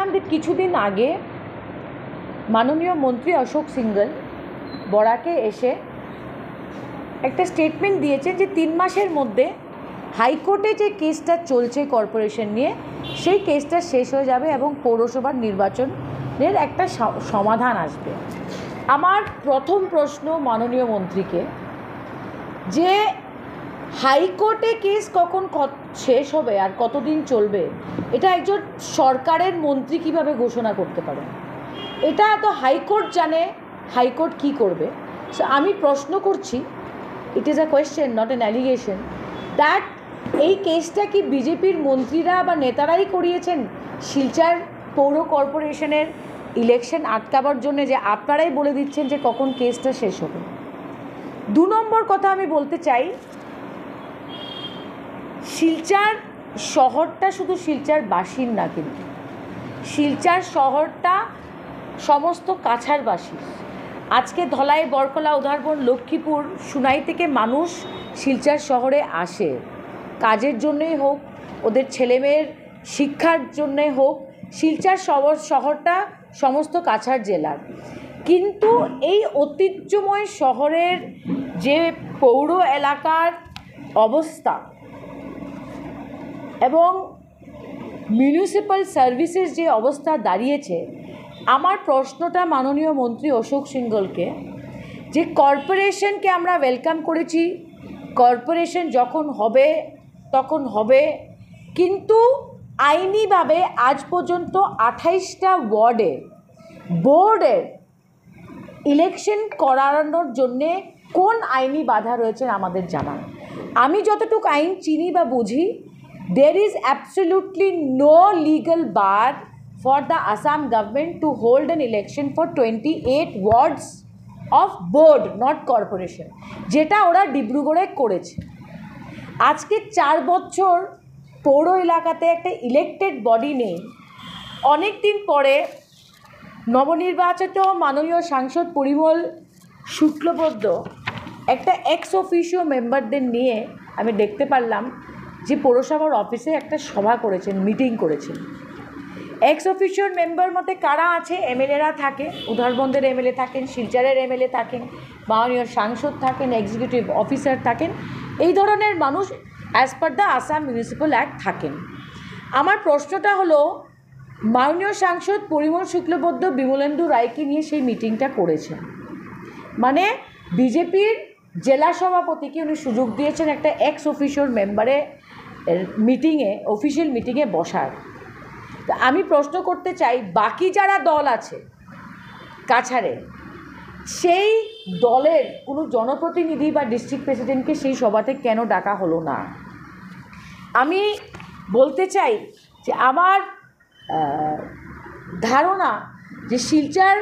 দেখলাম যে কিছুদিন আগে মাননীয় মন্ত্রী অশোক সিংঘল বরাকে এসে একটা স্টেটমেন্ট দিয়েছে যে 3 মাসের মধ্যে হাইকোর্টে যে কেসটা চলছে কর্পোরেশন নিয়ে সেই কেসটা শেষ হয়ে যাবে এবং পৌরসভার নির্বাচনের একটা সমাধান আসবে। আমার প্রথম প্রশ্ন মাননীয় মন্ত্রীকে, যে হাইকোর্টে কেস কখন শেষ হবে আর কতদিন চলবে এটা একজন সরকারের মন্ত্রী কিভাবে ঘোষণা করতে পারে? এটা তো হাইকোর্ট জানে হাইকোর্ট কি করবে। সো আমি প্রশ্ন করছি, it is a question not an allegation, that এই কেসটা কি বিজেপির মন্ত্রীরা বা নেতারাই করিয়েছেন শিলচর পৌর কর্পোরেশনের ইলেকশন আটকাবার জন্য, যে আপনারাই বলে দিচ্ছেন যে কখন কেসটা শেষ হবে? 2 নম্বর কথা আমি বলতে চাই, শিলচর শহরটা শুধু শিলচরবাসীর না, কিন্তু শিলচর শহরটা সমস্ত কাছাড়বাসীর। আজকে ধলাই, বরকলা, উধারবন, লক্ষ্মীপুর, সুনাই থেকে মানুষ শিলচর শহরে আসে, কাজের জন্যই হোক, ওদের ছেলেমেয়ের শিক্ষার জন্যে হোক। শিলচর শহরটা সমস্ত কাছাড় জেলার, কিন্তু এই ঐতিহ্যময় শহরের যে পৌর এলাকার অবস্থা এবং মিউনিসিপ্যাল সার্ভিসেস যে অবস্থা দাঁড়িয়েছে, আমার প্রশ্নটা মাননীয় মন্ত্রী অশোক সিংঘলকে, যে কর্পোরেশনকে আমরা ওয়েলকাম করেছি, কর্পোরেশন যখন হবে তখন হবে, কিন্তু আইনিভাবে আজ পর্যন্ত 28টা ওয়ার্ডে বোর্ডের ইলেকশন করানোর জন্যে কোন আইনি বাধা রয়েছে আমাদের জানা। আমি যতটুকু আইন চিনি বা বুঝি, there is absolutely no legal bar for the Assam government to hold an election for 28 wards of board, not corporation, যেটা ওরা ডিব্রুগড়ে করেছে। আজকে 4 বছর পৌর এলাকাতে একটা ইলেক্টেড বডি নেই। অনেক দিন পরে নবনির্বাচিত মাননীয় সাংসদ পরিমল শুক্লবৈদ্য একটা এক্স অফিসিও মেম্বারদের নিয়ে আমি দেখতে পারলাম যে পৌরসভার অফিসে একটা সভা করেছেন, মিটিং করেছেন। এক্স অফিসিওর মেম্বার মতে কারা আছে? এমএলএরা থাকে, উধারবন্দের এমএলএ থাকেন, শিলচরের এমএলএ থাকেন, মাননীয় সাংসদ থাকেন, এক্সিকিউটিভ অফিসার থাকেন, এই ধরনের মানুষ as per the Assam municipal act থাকেন। আমার প্রশ্নটা হলো, মাননীয় সাংসদ পরিমল শুক্লবৈদ্য বিমলেন্দু রায়কে নিয়ে সেই মিটিংটা করেছেন, মানে বিজেপির জেলা সভাপতিকে উনি সুযোগ দিয়েছেন একটা এক্স অফিসিওর মেম্বারে মিটিংয়ে, অফিসিয়াল মিটিংয়ে বসার। তা আমি প্রশ্ন করতে চাই, বাকি যারা দল আছে কাছাড়ে, সেই দলের কোনো জনপ্রতিনিধি বা ডিস্ট্রিক্ট প্রেসিডেন্টকে সেই সভাতে কেন ডাকা হলো না? আমি বলতে চাই যে আমার ধারণা যে শিলচর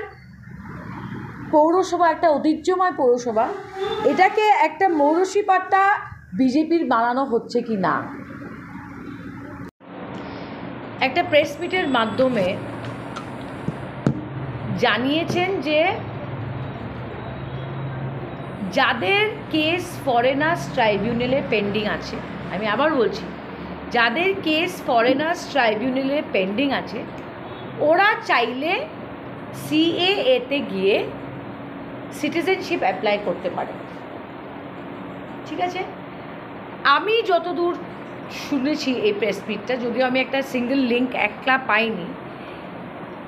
পৌরসভা একটা ঐতিহ্যময় পৌরসভা, এটাকে একটা মৌরসিপাট্টা বিজেপির বানানো হচ্ছে কি না। একটা প্রেস মিটের মাধ্যমে জানিয়েছেন যে যাদের কেস ফরেনার্স ট্রাইব্যুনালে পেন্ডিং আছে, আমি আবার বলছি, যাদের কেস ফরেনার্স ট্রাইব্যুনালে পেন্ডিং আছে, ওরা চাইলে সিএএতে গিয়ে সিটিজেনশিপ অ্যাপ্লাই করতে পারে। ঠিক আছে, আমি যতদূর শুনেছি এই প্রেস মিটটা, যদিও আমি একটা সিঙ্গেল লিঙ্ক একলা পাইনি,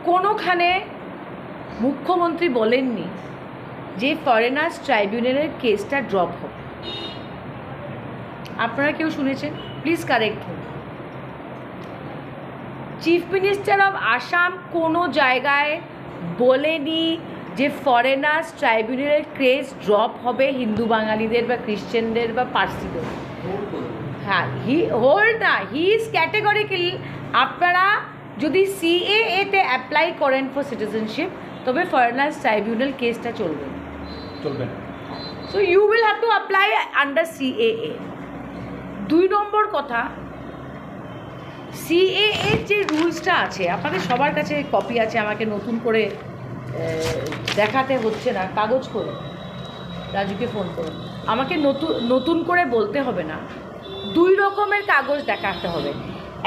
কোনোখানে মুখ্যমন্ত্রী বলেননি যে ফরেনার্স ট্রাইব্যুনালের কেসটা ড্রপ হবে। আপনারা কেউ শুনেছেন? Please correct me. Chief minister of Assam কোনো জায়গায় বলেনি যে ফরেনার্স ট্রাইব্যুনালের কেস ড্রপ হবে হিন্দু বাঙালিদের বা খ্রিশ্চানদের বা পার্সিদের। হ্যাঁ, হি ইজ ক্যাটেগরিক্যাল, আপনারা যদি সিএএতে অ্যাপ্লাই করেন ফর সিটিজেনশিপ, তবে ফরেনার্স ট্রাইব্যুনাল কেসটা চলবে না। So you will have to apply under CAA. 2 number কথা, সিএএ যে রুলসটা আছে, আপনাদের সবার কাছে কপি আছে, আমাকে নতুন করে দেখাতে হচ্ছে না, কাগজ করে রাজুকে ফোন করুন, আমাকে নতুন করে বলতে হবে না। 2 রকমের কাগজ দেখাতে হবে।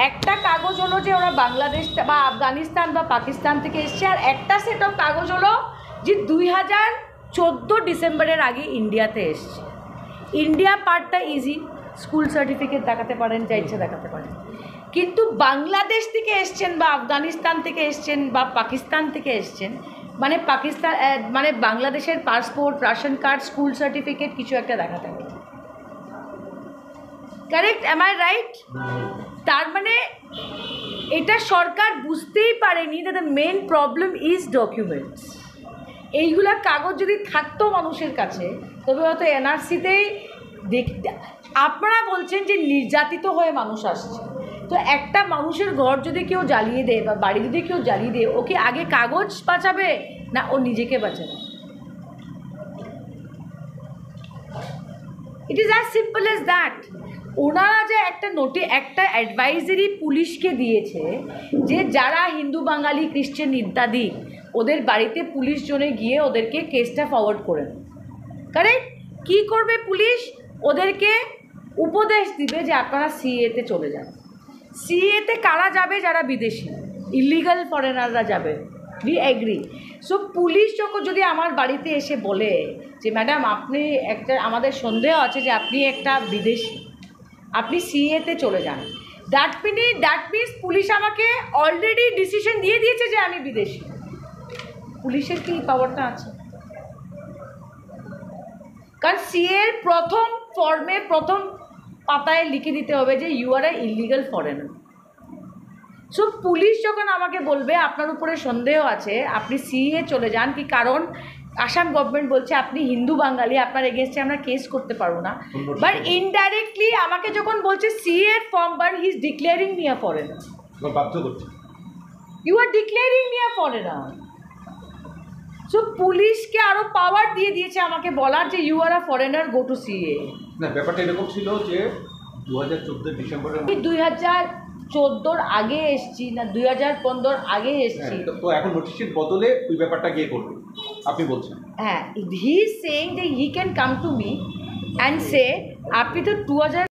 একটা কাগজ হলো যে ওরা বাংলাদেশ বা আফগানিস্তান বা পাকিস্তান থেকে এসছে, আর একটা সেট অফ কাগজ হলো যে 2014 ডিসেম্বরের আগে ইন্ডিয়াতে এসছে। ইন্ডিয়া পার্টটা ইজি, স্কুল সার্টিফিকেট দেখাতে পারেন, যা ইচ্ছা দেখাতে পারেন। কিন্তু বাংলাদেশ থেকে এসছেন বা আফগানিস্তান থেকে এসছেন বা পাকিস্তান থেকে এসছেন, মানে পাকিস্তান মানে বাংলাদেশের passport, ration card, school certificate কিছু একটা দেখাতে হবে। কারেক্ট? Am I right? তার মানে এটা সরকার বুঝতেই পারেনি যে the main problem is documents. এইগুলা কাগজ যদি থাকতো মানুষের কাছে, তবে হয়তো এনআরসিতেই আপনারা বলছেন যে নির্যাতিত হয়ে মানুষ আসছে, তো একটা মানুষের ঘর যদি কেউ জ্বালিয়ে দেয় বা বাড়ি যদি কেউ জ্বালিয়ে দেয়, ওকে আগে কাগজ বাঁচাবে না ও নিজেকে বাঁচাবে? It is as simple as that. ওনারা যে একটা অ্যাডভাইজারি পুলিশকে দিয়েছে যে যারা হিন্দু বাঙালি খ্রিশ্চান ইত্যাদি, ওদের বাড়িতে পুলিশ জনে গিয়ে ওদেরকে কেসটা ফরওয়ার্ড করে। কারেক্ট? কী করবে পুলিশ? ওদেরকে উপদেশ দিবে যে আপনারা সিএতে চলে যান। সিএতে কারা যাবে? যারা বিদেশি ইলিগাল ফরেনাররা যাবে। We agri. সো পুলিশ যখন যদি আমার বাড়িতে এসে বলে যে ম্যাডাম আপনি একটা, আমাদের সন্দেহ আছে যে আপনি একটা বিদেশি, আপনি সিএতে চলে যান, দ্যাট মিনস পুলিশ আমাকে অলরেডি ডিসিশন দিয়ে দিয়েছে যে আমি বিদেশি। পুলিশের কি পাওয়ারটা আছে? কারণ সিএর প্রথম ফর্মে প্রথম পাতায় লিখে দিতে হবে যে you are a illegal foreigner. So police যখন আমাকে বলবে আপনার উপরে সন্দেহ আছে, আপনি সিএ চলে যান, কি কারণ আসাম গভর্নমেন্ট বলছে আপনি হিন্দু বাঙালি, আপনার এগেনস্টে আমরা কেস করতে পারবো না, বাট ইনডাইরেক্টলি আমাকে যখন বলছে CA form but he is declaring me a foreigner. You are declaring me a foreigner. So পুলিশকে আরও পাওয়ার দিয়ে দিয়েছে আমাকে বলার যে you are a foreigner, go to CA. না, ব্যাপারটা এরকম ছিল যে 2014 ডিসেম্বরে 2014 আগে এসছি না 2015 আগে এসছি, তো এখন নোটিশের বদলে ওই ব্যাপারটা গিয়ে করবে আপনি বলছেন। হ্যাঁ, হি ইজ সেইং যে he can come to me and say আপনি তো